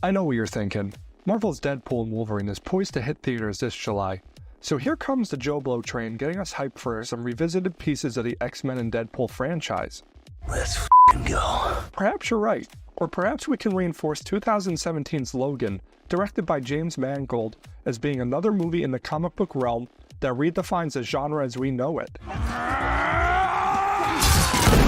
I know what you're thinking. Marvel's Deadpool and Wolverine is poised to hit theaters this July. So here comes the Joe Blow train getting us hyped for some revisited pieces of the X-Men and Deadpool franchise. Let's f***ing go. Perhaps you're right. Or perhaps we can reinforce 2017's Logan, directed by James Mangold, as being another movie in the comic book realm that redefines the genre as we know it.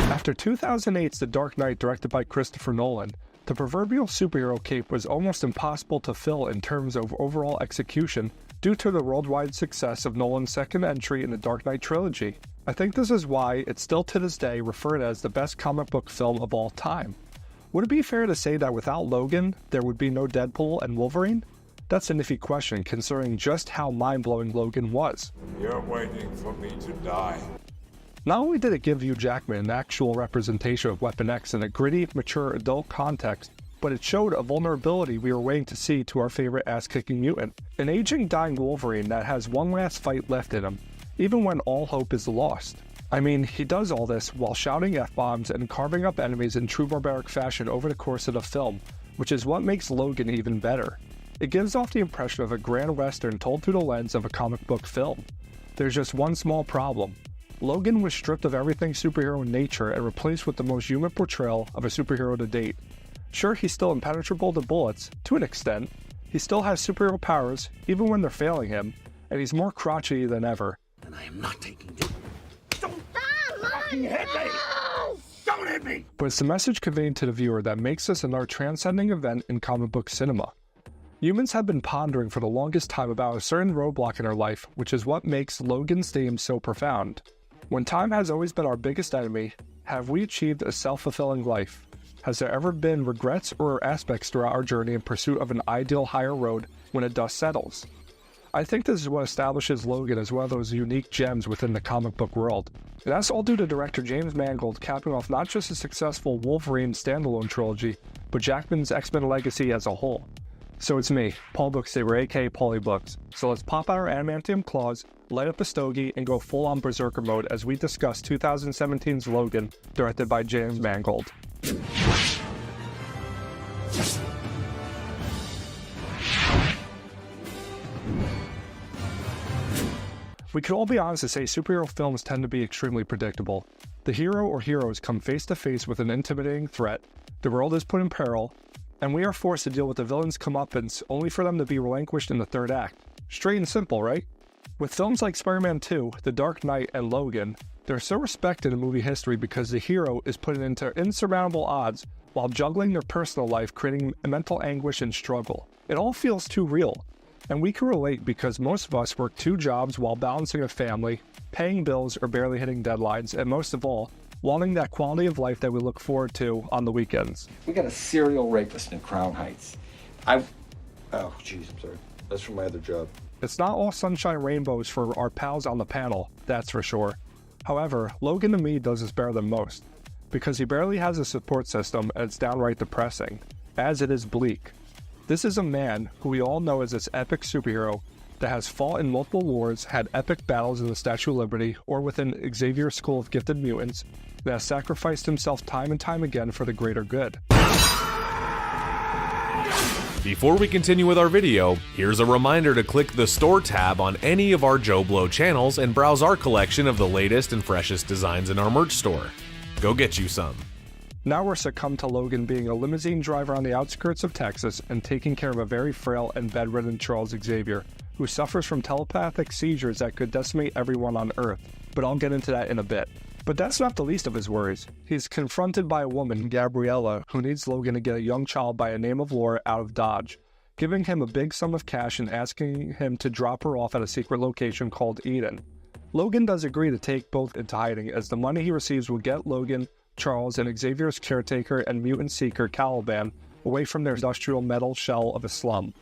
After 2008's The Dark Knight, directed by Christopher Nolan, the proverbial superhero cape was almost impossible to fill in terms of overall execution due to the worldwide success of Nolan's second entry in the Dark Knight trilogy. I think this is why it's still to this day referred as the best comic book film of all time. Would it be fair to say that without Logan, there would be no Deadpool and Wolverine? That's an iffy question considering just how mind-blowing Logan was. You're waiting for me to die. Not only did it give Hugh Jackman an actual representation of Weapon X in a gritty, mature adult context, but it showed a vulnerability we were waiting to see to our favorite ass-kicking mutant. An aging, dying Wolverine that has one last fight left in him, even when all hope is lost. I mean, he does all this while shouting F-bombs and carving up enemies in true barbaric fashion over the course of the film, which is what makes Logan even better. It gives off the impression of a grand western told through the lens of a comic book film. There's just one small problem. Logan was stripped of everything superhero in nature and replaced with the most human portrayal of a superhero to date. Sure, he's still impenetrable to bullets, to an extent. He still has superhero powers, even when they're failing him, and he's more crotchety than ever. And I am not taking it. Don't fucking hit me! Don't hit me! But it's the message conveyed to the viewer that makes this another transcending event in comic book cinema. Humans have been pondering for the longest time about a certain roadblock in our life, which is what makes Logan's theme so profound. When time has always been our biggest enemy, have we achieved a self-fulfilling life? Has there ever been regrets or aspects throughout our journey in pursuit of an ideal higher road when the dust settles? I think this is what establishes Logan as one of those unique gems within the comic book world. And that's all due to director James Mangold capping off not just a successful Wolverine standalone trilogy, but Jackman's X-Men legacy as a whole. So it's me, Paul Booksaber, aka Paulie Books. So let's pop out our adamantium claws, light up a stogie, and go full-on berserker mode as we discuss 2017's Logan, directed by James Mangold. We could all be honest to say superhero films tend to be extremely predictable. The hero or heroes come face to face with an intimidating threat, the world is put in peril, and we are forced to deal with the villain's comeuppance only for them to be relinquished in the third act. Straight and simple, right? With films like Spider-Man 2, The Dark Knight, and Logan, they're so respected in movie history because the hero is put into insurmountable odds while juggling their personal life, creating mental anguish and struggle. It all feels too real. And we can relate because most of us work two jobs while balancing a family, paying bills or barely hitting deadlines, and most of all, wanting that quality of life that we look forward to on the weekends. We got a serial rapist in Crown Heights. Oh, jeez, I'm sorry. That's from my other job. It's not all sunshine and rainbows for our pals on the panel, that's for sure. However, Logan to me does this better than most, because he barely has a support system and it's downright depressing, as it is bleak. This is a man who we all know as this epic superhero that has fought in multiple wars, had epic battles in the Statue of Liberty or within Xavier's School of Gifted Mutants, that has sacrificed himself time and time again for the greater good. Before we continue with our video, here's a reminder to click the Store tab on any of our Joe Blow channels and browse our collection of the latest and freshest designs in our merch store. Go get you some. Now we're succumbed to Logan being a limousine driver on the outskirts of Texas and taking care of a very frail and bedridden Charles Xavier, who suffers from telepathic seizures that could decimate everyone on Earth, but I'll get into that in a bit. But that's not the least of his worries. He's confronted by a woman, Gabriella, who needs Logan to get a young child by the name of Laura out of Dodge, giving him a big sum of cash and asking him to drop her off at a secret location called Eden. Logan does agree to take both into hiding, as the money he receives will get Logan, Charles, and Xavier's caretaker and mutant seeker Caliban away from their industrial metal shell of a slum,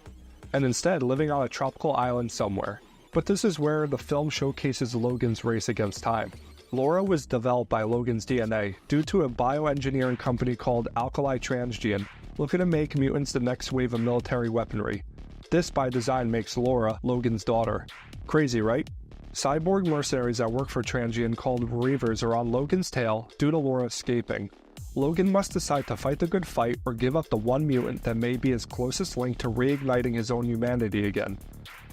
and instead living on a tropical island somewhere. But this is where the film showcases Logan's race against time. Laura was developed by Logan's DNA due to a bioengineering company called Alkali Transgene, looking to make mutants the next wave of military weaponry. This by design makes Laura Logan's daughter. Crazy, right? Cyborg mercenaries that work for Transgen called Reavers are on Logan's tail due to Laura escaping. Logan must decide to fight the good fight or give up the one mutant that may be his closest link to reigniting his own humanity again.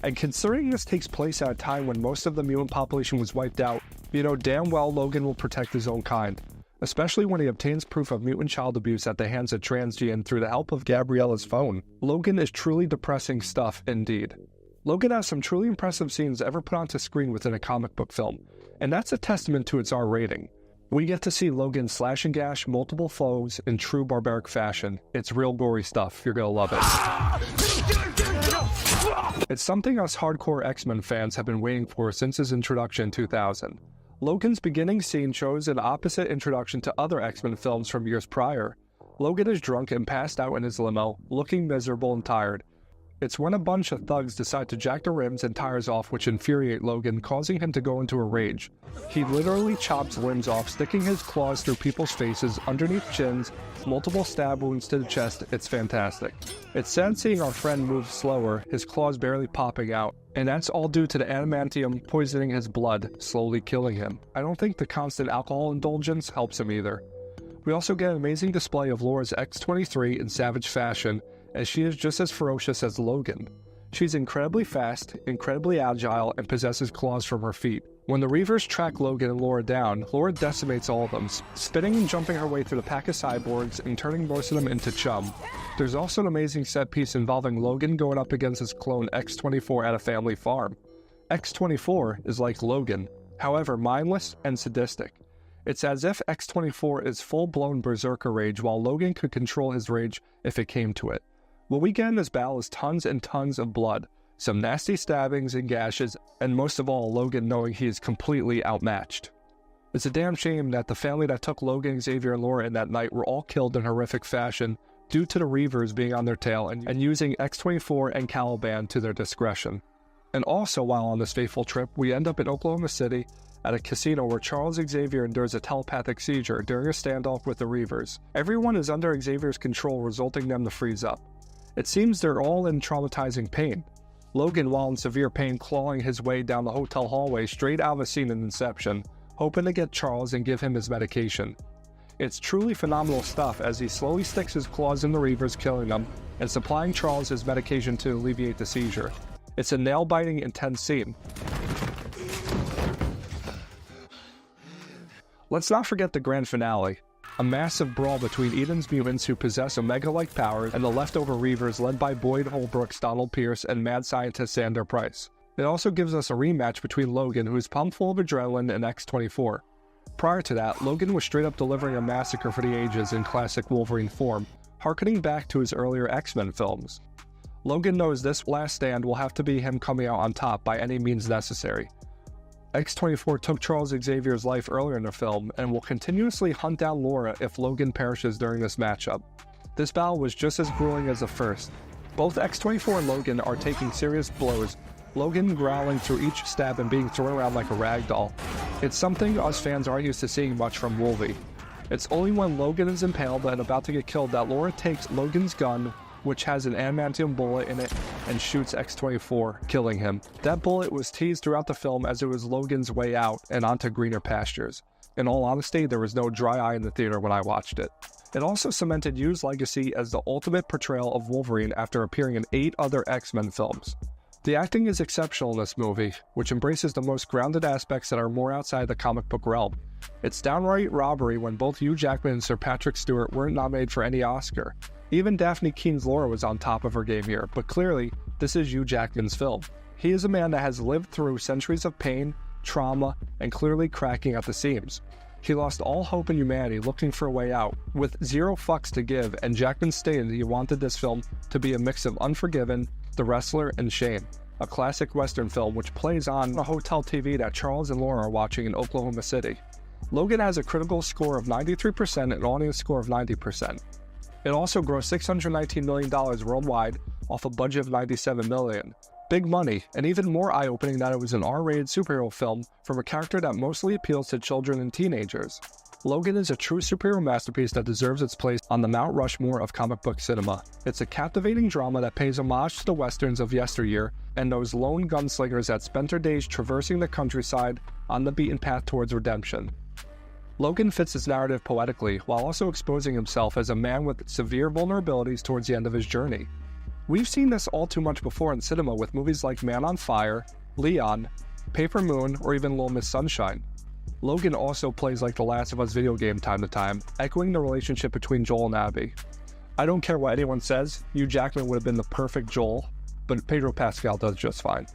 And considering this takes place at a time when most of the mutant population was wiped out, you know damn well Logan will protect his own kind. Especially when he obtains proof of mutant child abuse at the hands of Transgen through the help of Gabriella's phone. Logan is truly depressing stuff indeed. Logan has some truly impressive scenes ever put onto screen within a comic book film, and that's a testament to its R rating. We get to see Logan slash and gash multiple foes in true barbaric fashion. It's real gory stuff, you're gonna love it. It's something us hardcore X-Men fans have been waiting for since his introduction in 2000. Logan's beginning scene shows an opposite introduction to other X-Men films from years prior. Logan is drunk and passed out in his limo, looking miserable and tired. It's when a bunch of thugs decide to jack the rims and tires off which infuriate Logan, causing him to go into a rage. He literally chops limbs off, sticking his claws through people's faces, underneath chins, multiple stab wounds to the chest. It's fantastic. It's sad seeing our friend move slower, his claws barely popping out, and that's all due to the adamantium poisoning his blood, slowly killing him. I don't think the constant alcohol indulgence helps him either. We also get an amazing display of Laura's X-23 in savage fashion, as she is just as ferocious as Logan. She's incredibly fast, incredibly agile, and possesses claws from her feet. When the Reavers track Logan and Laura down, Laura decimates all of them, spinning and jumping her way through the pack of cyborgs and turning most of them into chum. There's also an amazing set piece involving Logan going up against his clone X-24 at a family farm. X-24 is like Logan, however mindless and sadistic. It's as if X-24 is full-blown berserker rage while Logan could control his rage if it came to it. What we get in this battle is tons and tons of blood, some nasty stabbings and gashes, and most of all, Logan knowing he is completely outmatched. It's a damn shame that the family that took Logan, Xavier, and Laura in that night were all killed in horrific fashion due to the Reavers being on their tail and using X-24 and Caliban to their discretion. And also, while on this fateful trip, we end up in Oklahoma City at a casino where Charles Xavier endures a telepathic seizure during a standoff with the Reavers. Everyone is under Xavier's control, resulting them to freeze up. It seems they're all in traumatizing pain. Logan, while in severe pain, clawing his way down the hotel hallway straight out of a scene in Inception, hoping to get Charles and give him his medication. It's truly phenomenal stuff as he slowly sticks his claws in the Reavers, killing them, and supplying Charles his medication to alleviate the seizure. It's a nail-biting, intense scene. Let's not forget the grand finale. A massive brawl between Eden's mutants who possess Omega-like powers and the leftover Reavers led by Boyd Holbrook's Donald Pierce and mad scientist Xander Price. It also gives us a rematch between Logan, who is pumped full of adrenaline, and X-24. Prior to that, Logan was straight up delivering a massacre for the ages in classic Wolverine form, harkening back to his earlier X-Men films. Logan knows this last stand will have to be him coming out on top by any means necessary. X-24 took Charles Xavier's life earlier in the film and will continuously hunt down Laura if Logan perishes during this matchup. This battle was just as grueling as the first. Both X-24 and Logan are taking serious blows, Logan growling through each stab and being thrown around like a rag doll. It's something us fans aren't used to seeing much from Wolvie. It's only when Logan is impaled and about to get killed that Laura takes Logan's gun, which has an adamantium bullet in it, and shoots X-24, killing him. That bullet was teased throughout the film as it was Logan's way out and onto greener pastures. In all honesty, there was no dry eye in the theater when I watched it. It also cemented Hugh's legacy as the ultimate portrayal of Wolverine after appearing in 8 other X-Men films. The acting is exceptional in this movie, which embraces the most grounded aspects that are more outside the comic book realm. It's downright robbery when both Hugh Jackman and Sir Patrick Stewart weren't nominated for any Oscar. Even Daphne Keene's Laura was on top of her game here, but clearly, this is Hugh Jackman's film. He is a man that has lived through centuries of pain, trauma, and clearly cracking at the seams. He lost all hope in humanity looking for a way out, with zero fucks to give, and Jackman stated he wanted this film to be a mix of Unforgiven, The Wrestler, and Shane, a classic Western film which plays on a hotel TV that Charles and Laura are watching in Oklahoma City. Logan has a critical score of 93% and an audience score of 90%. It also grossed $619 million worldwide off a budget of $97 million. Big money, and even more eye-opening that it was an R-rated superhero film from a character that mostly appeals to children and teenagers. Logan is a true superhero masterpiece that deserves its place on the Mount Rushmore of comic book cinema. It's a captivating drama that pays homage to the westerns of yesteryear and those lone gunslingers that spent their days traversing the countryside on the beaten path towards redemption. Logan fits his narrative poetically while also exposing himself as a man with severe vulnerabilities towards the end of his journey. We've seen this all too much before in cinema with movies like Man on Fire, Leon, Paper Moon, or even Little Miss Sunshine. Logan also plays like the Last of Us video game time to time, echoing the relationship between Joel and Abby. I don't care what anyone says, Hugh Jackman would have been the perfect Joel, but Pedro Pascal does just fine.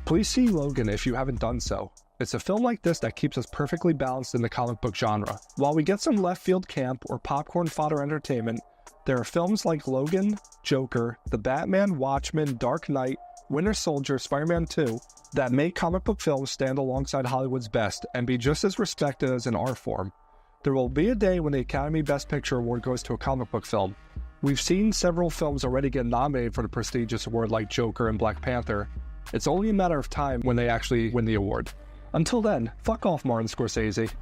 Please see Logan if you haven't done so. It's a film like this that keeps us perfectly balanced in the comic book genre. While we get some left field camp or popcorn fodder entertainment, there are films like Logan, Joker, The Batman, Watchmen, Dark Knight, Winter Soldier, Spider-Man 2 that make comic book films stand alongside Hollywood's best and be just as respected as an art form. There will be a day when the Academy Best Picture award goes to a comic book film. We've seen several films already get nominated for the prestigious award like Joker and Black Panther. It's only a matter of time when they actually win the award. Until then, fuck off, Martin Scorsese.